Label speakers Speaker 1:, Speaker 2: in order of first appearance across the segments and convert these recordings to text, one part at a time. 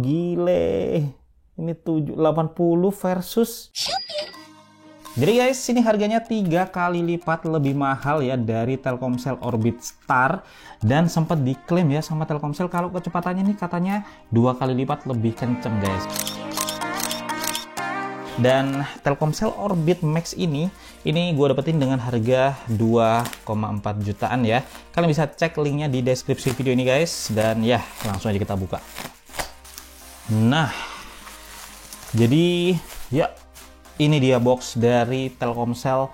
Speaker 1: Gile. Ini 780 versus. Jadi guys, ini harganya 3 kali lipat lebih mahal ya dari Telkomsel Orbit Star, dan sempat diklaim ya sama Telkomsel kalau kecepatannya nih katanya 2 kali lipat lebih kenceng guys. Dan Telkomsel Orbit Max ini gue dapetin dengan harga 2,4 jutaan ya. Kalian bisa cek linknya di deskripsi video ini guys, dan ya langsung aja kita buka. Nah, jadi ya ini dia box dari Telkomsel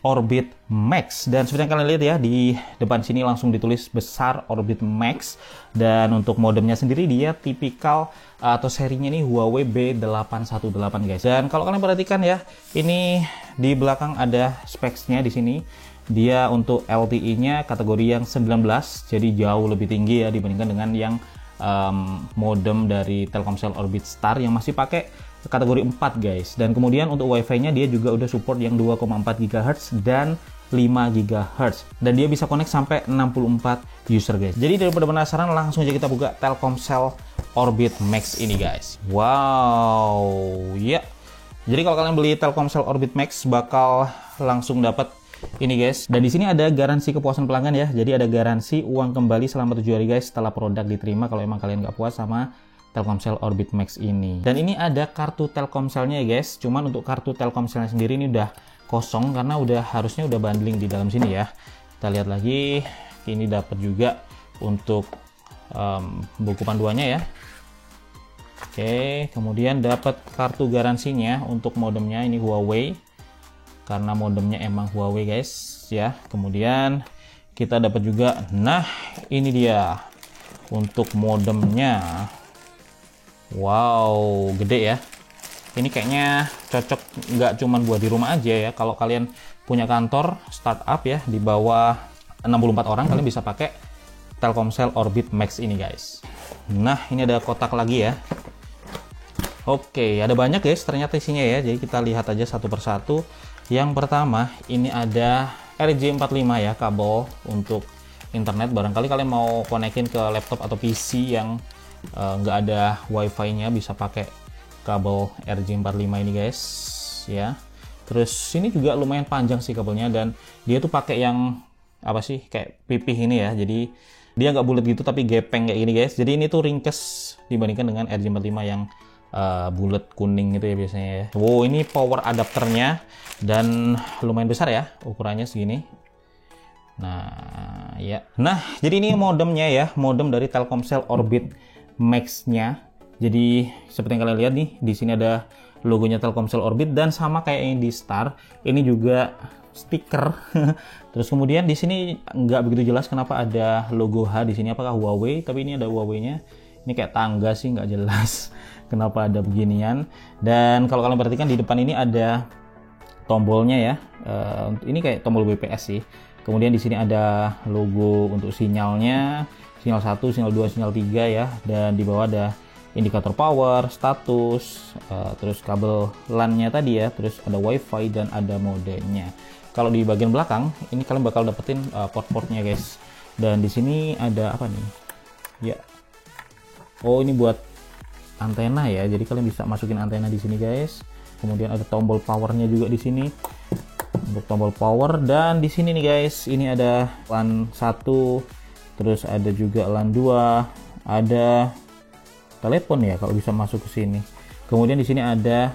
Speaker 1: Orbit Max, dan seperti yang kalian lihat ya di depan sini langsung ditulis besar Orbit Max. Dan untuk modemnya sendiri dia tipikal atau serinya ini Huawei B818 guys. Dan kalau kalian perhatikan ya, ini di belakang ada specsnya di sini. Dia untuk LTE-nya kategori yang 19, jadi jauh lebih tinggi ya dibandingkan dengan yang modem dari Telkomsel Orbit Star yang masih pakai kategori 4 guys. Dan kemudian untuk wifi-nya dia juga udah support yang 2,4 GHz dan 5 GHz, dan dia bisa connect sampai 64 user guys. Jadi daripada penasaran, langsung aja kita buka Telkomsel Orbit Max ini guys. Wow ya, jadi kalau kalian beli Telkomsel Orbit Max bakal langsung dapat ini guys. Dan di sini ada garansi kepuasan pelanggan ya. Jadi ada garansi uang kembali selama 7 hari guys setelah produk diterima kalau emang kalian nggak puas sama Telkomsel Orbit Max ini. Dan ini ada kartu Telkomselnya ya guys. Cuman untuk kartu Telkomselnya sendiri ini udah kosong karena harusnya udah bundling di dalam sini ya. Kita lihat lagi, ini dapat juga untuk buku panduannya ya. Oke, kemudian dapat kartu garansinya untuk modemnya, ini Huawei karena modemnya emang Huawei guys ya. Kemudian kita dapat juga, nah ini dia untuk modemnya. Wow, gede ya. Ini kayaknya cocok nggak cuman buat di rumah aja ya. Kalau kalian punya kantor startup ya di bawah 64 orang, kalian bisa pakai Telkomsel Orbit Max ini guys. Nah, ini ada kotak lagi ya. Oke, ada banyak guys ternyata isinya ya. Jadi kita lihat aja satu persatu. Yang pertama, ini ada RJ45 ya, kabel untuk internet. Barangkali kalian mau konekin ke laptop atau PC yang nggak ada wifi-nya, bisa pakai kabel RJ45 ini guys ya. Terus ini juga lumayan panjang sih kabelnya, dan dia tuh pakai yang apa sih, kayak pipih ini ya. Jadi dia nggak bulat gitu tapi gepeng kayak gini guys. Jadi ini tuh ringkes dibandingkan dengan RJ45 yang bulat kuning gitu ya biasanya ya. Wow, ini power adapternya dan lumayan besar ya, ukurannya segini. Nah ya, nah jadi ini modemnya ya, modem dari Telkomsel Orbit Max-nya. Jadi seperti yang kalian lihat nih, di sini ada logonya Telkomsel Orbit, dan sama kayak yang di Star, ini juga stiker. Terus kemudian di sini nggak begitu jelas kenapa ada logo H di sini, apakah Huawei? Tapi ini ada Huawei-nya. Ini kayak tangga sih, nggak jelas kenapa ada beginian. Dan kalau kalian perhatikan di depan ini ada tombolnya ya. Ini kayak tombol BPS sih. Kemudian di sini ada logo untuk sinyalnya, sinyal 1, sinyal 2, sinyal 3 ya. Dan di bawah ada indikator power, status, terus kabel LAN-nya tadi ya, terus ada wifi dan ada modenya. Kalau di bagian belakang ini kalian bakal dapetin port-portnya guys. Dan di sini ada apa nih? Ya. Oh, ini buat antena ya. Jadi kalian bisa masukin antena di sini guys. Kemudian ada tombol powernya juga di sini. Untuk tombol power, dan di sini nih guys, ini ada LAN 1, terus ada juga LAN 2, ada telepon ya kalau bisa masuk ke sini. Kemudian di sini ada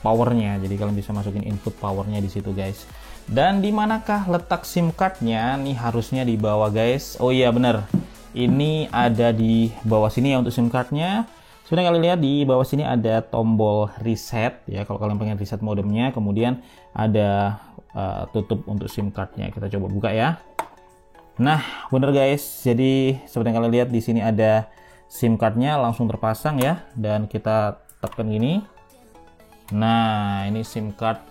Speaker 1: powernya, jadi kalian bisa masukin input powernya di situ guys. Dan di manakah letak SIM cardnya? Nih harusnya di bawah guys. Oh iya bener, ini ada di bawah sini ya untuk SIM cardnya. Sebenarnya kalian lihat di bawah sini ada tombol reset ya kalau kalian pengen reset modemnya. Kemudian ada tutup untuk SIM cardnya. Kita coba buka ya. Nah bener guys, jadi seperti yang kalian lihat di sini ada SIM cardnya langsung terpasang ya, dan kita tekan gini. Nah ini SIM card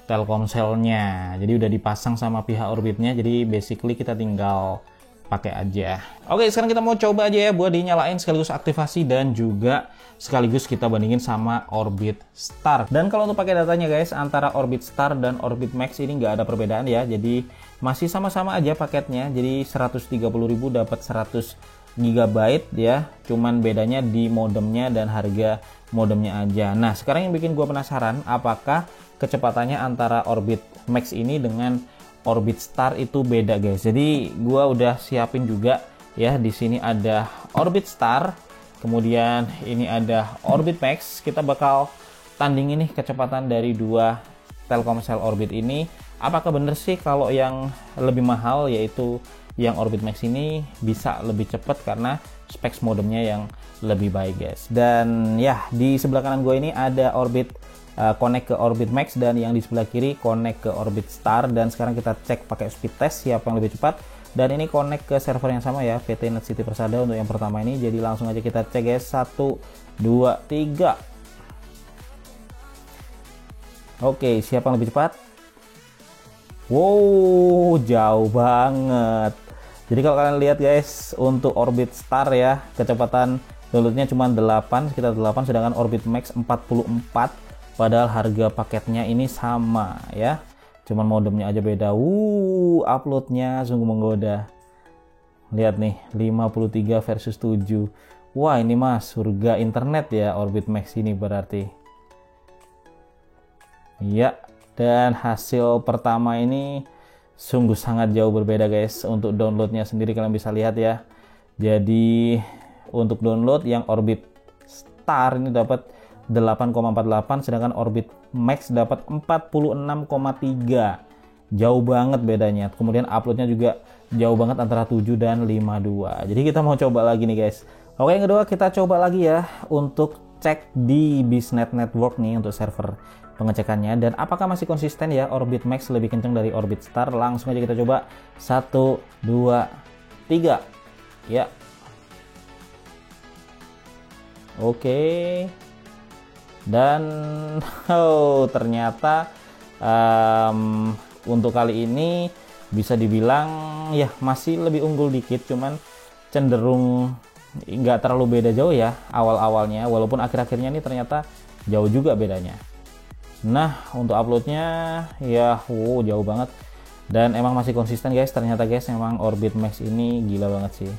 Speaker 1: Telkomselnya, jadi udah dipasang sama pihak Orbitnya, jadi basically kita tinggal pakai aja. Oke, sekarang kita mau coba aja ya buat dinyalain sekaligus aktivasi, dan juga sekaligus kita bandingin sama Orbit Star. Dan kalau untuk pakai datanya guys, antara Orbit Star dan Orbit Max ini nggak ada perbedaan ya, jadi masih sama-sama aja paketnya. Jadi 130.000 dapat 100 GB ya, cuman bedanya di modemnya dan harga modemnya aja. Nah, sekarang yang bikin gue penasaran, apakah kecepatannya antara Orbit Max ini dengan Orbit Star itu beda guys. Jadi gue udah siapin juga ya, di sini ada Orbit Star, kemudian ini ada Orbit Max. Kita bakal tandingin nih kecepatan dari dua Telkomsel Orbit ini. Apakah bener sih kalau yang lebih mahal yaitu yang Orbit Max ini bisa lebih cepat karena specs modemnya yang lebih baik guys. Dan ya, di sebelah kanan gue ini ada Orbit connect ke Orbit Max, dan yang di sebelah kiri connect ke Orbit Star. Dan sekarang kita cek pakai speed test siapa yang lebih cepat. Dan ini connect ke server yang sama ya, PT Net City Persada untuk yang pertama ini. Jadi langsung aja kita cek guys, 1 2 3. Oke, siapa yang lebih cepat? Wow, jauh banget. Jadi kalau kalian lihat guys, untuk Orbit Star ya, kecepatan downloadnya cuma 8, sekitar 8, sedangkan Orbit Max 44. Padahal harga paketnya ini sama ya. Cuman modemnya aja beda. Uploadnya sungguh menggoda. Lihat nih, 53 versus 7. Wah, ini mas surga internet ya Orbit Max ini berarti. Ya, dan hasil pertama ini sungguh sangat jauh berbeda guys. Untuk downloadnya sendiri kalian bisa lihat ya. Jadi untuk download yang Orbit Star ini dapat 8,48, sedangkan Orbit Max dapat 46,3. Jauh banget bedanya. Kemudian uploadnya juga jauh banget antara 7 dan 52. Jadi kita mau coba lagi nih guys. Oke, yang kedua kita coba lagi ya untuk cek di Biznet Network nih untuk server pengecekannya, dan apakah masih konsisten ya Orbit Max lebih kenceng dari Orbit Star. Langsung aja kita coba, 1 2 3 ya. Oke, dan ternyata untuk kali ini bisa dibilang ya masih lebih unggul dikit, cuman cenderung nggak terlalu beda jauh ya awal-awalnya, walaupun akhir-akhirnya ini ternyata jauh juga bedanya. Nah, untuk uploadnya ya jauh banget, dan emang masih konsisten guys. Ternyata guys, emang Orbit Max ini gila banget sih.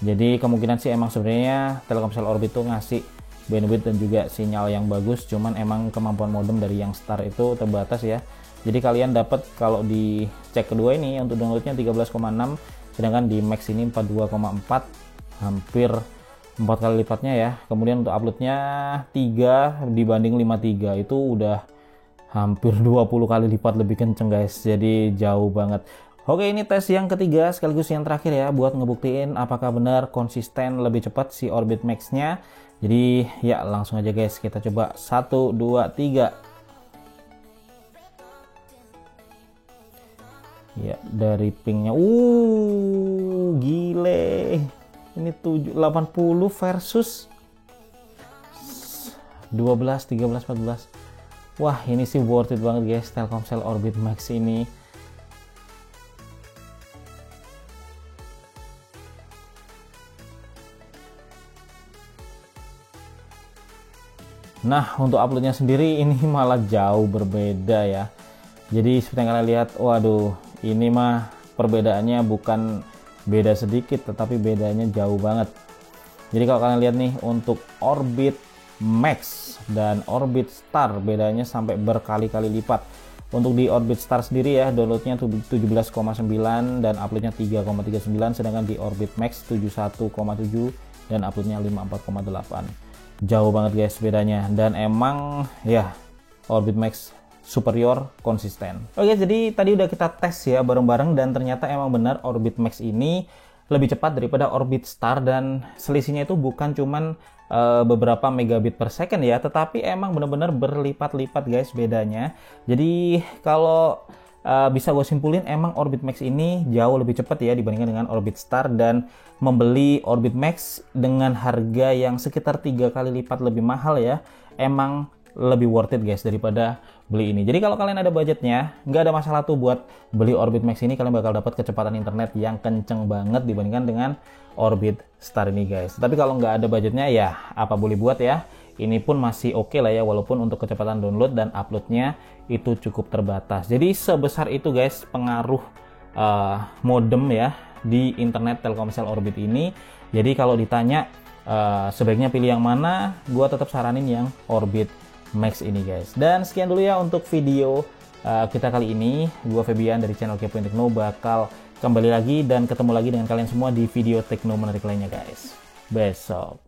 Speaker 1: Jadi kemungkinan sih emang sebenarnya Telkomsel Orbit tuh ngasih bandwidth dan juga sinyal yang bagus, cuman emang kemampuan modem dari yang Star itu terbatas ya. Jadi kalian dapat kalau di cek kedua ini untuk downloadnya 13,6, sedangkan di Max ini 42,4, hampir 4 kali lipatnya ya. Kemudian untuk uploadnya 3 dibanding 53, itu udah hampir 20 kali lipat lebih kenceng guys. Jadi jauh banget. Oke, ini tes yang ketiga sekaligus yang terakhir ya, buat ngebuktiin apakah benar konsisten lebih cepat si Orbit Max nya. Jadi ya langsung aja guys, kita coba 1 2 3. Ya, dari pingnya gile. Ini 80 versus 12, 13, 14. Wah, ini sih worth it banget guys, Telkomsel Orbit Max ini. Nah, untuk uploadnya sendiri ini malah jauh berbeda ya. Jadi seperti yang kalian lihat, waduh, ini mah perbedaannya bukan beda sedikit, tetapi bedanya jauh banget. Jadi kalau kalian lihat nih, untuk Orbit Max dan Orbit Star bedanya sampai berkali-kali lipat. Untuk di Orbit Star sendiri ya, downloadnya 17,9 dan uploadnya 3,39, sedangkan di Orbit Max 71,7 dan uploadnya 54,8. Jauh banget guys bedanya, dan emang ya Orbit Max superior, konsisten. Oke, jadi tadi udah kita tes ya bareng-bareng, dan ternyata emang benar Orbit Max ini lebih cepat daripada Orbit Star, dan selisihnya itu bukan cuman beberapa megabit per second ya, tetapi emang benar-benar berlipat-lipat guys bedanya. Jadi kalau bisa gue simpulin, emang Orbit Max ini jauh lebih cepat ya dibandingkan dengan Orbit Star, dan membeli Orbit Max dengan harga yang sekitar 3 kali lipat lebih mahal ya, emang lebih worth it guys daripada beli ini. Jadi kalau kalian ada budgetnya, nggak ada masalah tuh buat beli Orbit Max ini. Kalian bakal dapat kecepatan internet yang kenceng banget dibandingkan dengan Orbit Star ini guys. Tapi kalau nggak ada budgetnya ya apa boleh buat ya. Ini pun masih oke lah ya, walaupun untuk kecepatan download dan uploadnya itu cukup terbatas. Jadi sebesar itu guys pengaruh modem ya di internet Telkomsel Orbit ini. Jadi kalau ditanya sebaiknya pilih yang mana, gue tetap saranin yang Orbit Max ini guys. Dan sekian dulu ya untuk video kita kali ini. Gue Febian dari channel Kepoin Tekno bakal kembali lagi dan ketemu lagi dengan kalian semua di video Tekno menarik lainnya guys besok.